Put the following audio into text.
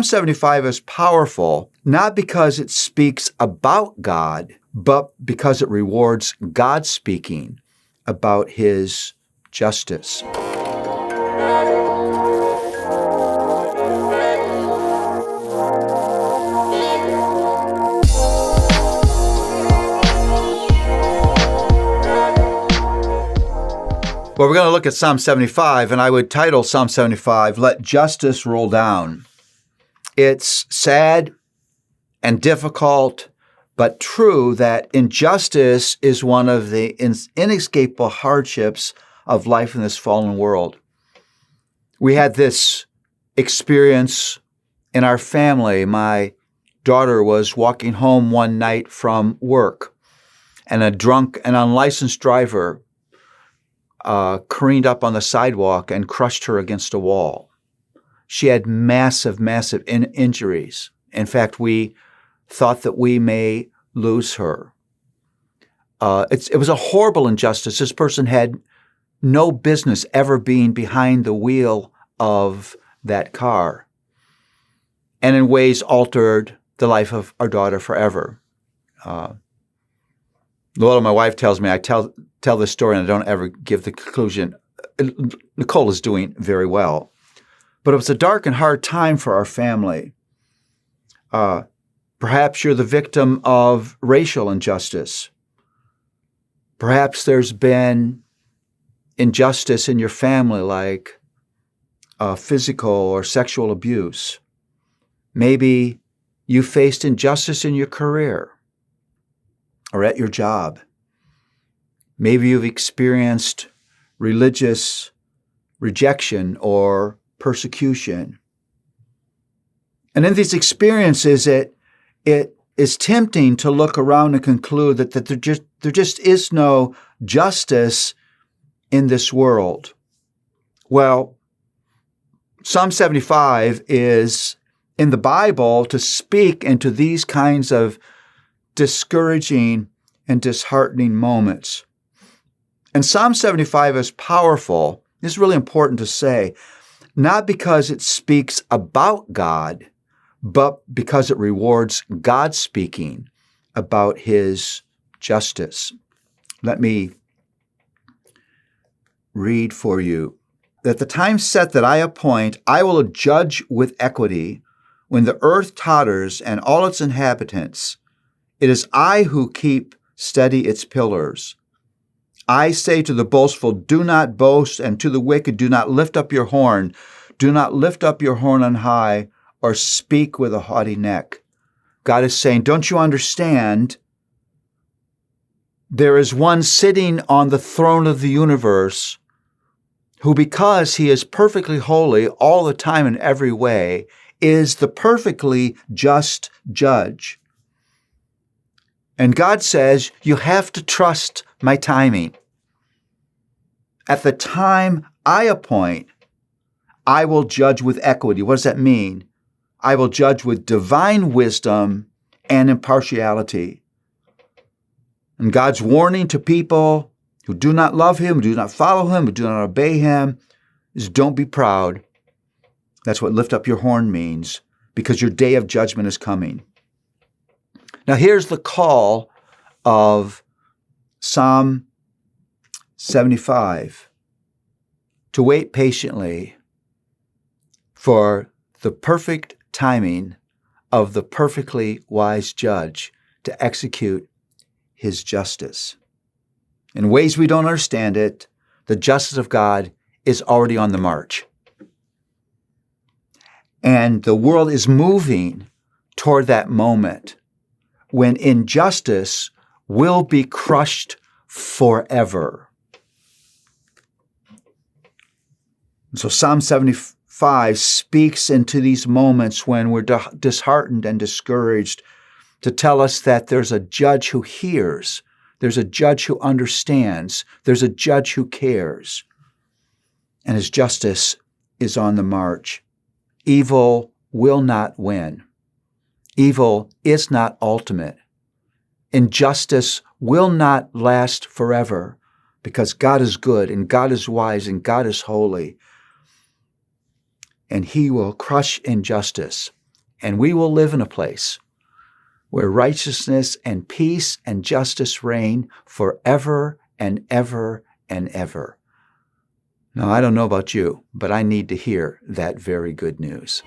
75 is powerful, not because it speaks about God, but because it rewards God speaking about His justice. Well, we're going to look at Psalm 75, and I would title Psalm 75, Let Justice Roll Down. It's sad and difficult, but true that injustice is one of the inescapable hardships of life in this fallen world. We had this experience in our family. My daughter was walking home one night from work, and a drunk and unlicensed driver careened up on the sidewalk and crushed her against a wall. She had massive injuries. In fact, we thought that we may lose her. It was a horrible injustice. This person had no business ever being behind the wheel of that car, and in ways altered the life of our daughter forever. Lola, my wife, tells me I tell this story and I don't ever give the conclusion. Nicole is doing very well. But it was a dark and hard time for our family. Perhaps you're the victim of racial injustice. Perhaps there's been injustice in your family, like physical or sexual abuse. Maybe you faced injustice in your career or at your job. Maybe you've experienced religious rejection or persecution. And in these experiences, it is tempting to look around and conclude that there just is no justice in this world. Well, Psalm 75 is in the Bible to speak into these kinds of discouraging and disheartening moments. And Psalm 75 is powerful. This is really important to say, not because it speaks about God, but because it rewards God speaking about His justice. Let me read for you. At the time set that I appoint, I will judge with equity when the earth totters and all its inhabitants. It is I who keep steady its pillars. I say to the boastful, do not boast, and to the wicked, do not lift up your horn. Do not lift up your horn on high, or speak with a haughty neck. God is saying, don't you understand? There is one sitting on the throne of the universe who, because He is perfectly holy all the time in every way, is the perfectly just judge. And God says, you have to trust my timing. At the time I appoint, I will judge with equity. What does that mean? I will judge with divine wisdom and impartiality. And God's warning to people who do not love Him, who do not follow Him, who do not obey Him, is don't be proud. That's what lift up your horn means, because your day of judgment is coming. Now here's the call of Psalm 75, to wait patiently for the perfect timing of the perfectly wise judge to execute His justice. In ways we don't understand it, the justice of God is already on the march. And the world is moving toward that moment when injustice will be crushed forever. So Psalm 75 speaks into these moments when we're disheartened and discouraged to tell us that there's a judge who hears, there's a judge who understands, there's a judge who cares, and His justice is on the march. Evil will not win. Evil is not ultimate. Injustice will not last forever because God is good and God is wise and God is holy. And He will crush injustice. and we will live in a place where righteousness and peace and justice reign forever and ever and ever. Now, I don't know about you, but I need to hear that very good news.